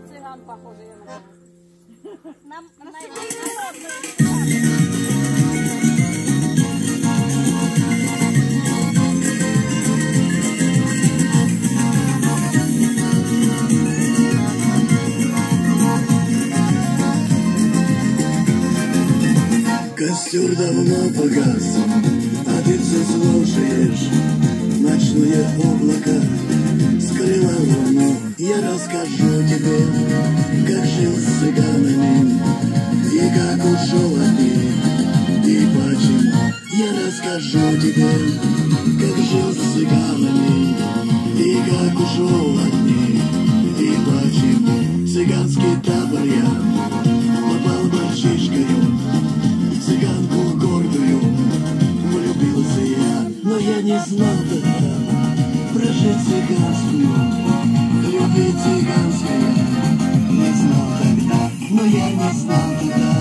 цыган похожий на Костер давно погас, а ты все слушаешь ночные облака. Скрыла луну, я расскажу тебе, как жил с цыганами и как ушел от них, и почему. Я расскажу тебе, как жил с цыганами и как ушел от них, и почему. Цыганский табор я попал мальчишкою, цыганку гордую влюбился я, но я не знал тогда прожить цыганскую, любить цыганская. Не знал тогда, но я не знал тогда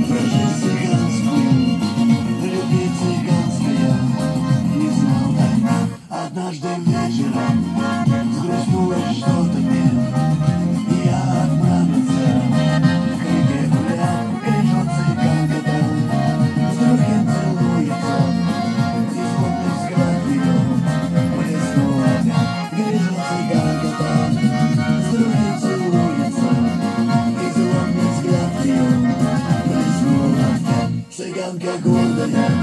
прожить цыганскую, любить цыганская. Не знал тогда. Однажды вечером взгрустнулось что-то мне, и я отправился к реке гулять. Гляжу, цыганка там с другим целуется, и злобный взгляд ее блеснул опять. Гляжу, цыганка там с другим целуется, и злобный взгляд ее блеснул опять. Цыганка гордая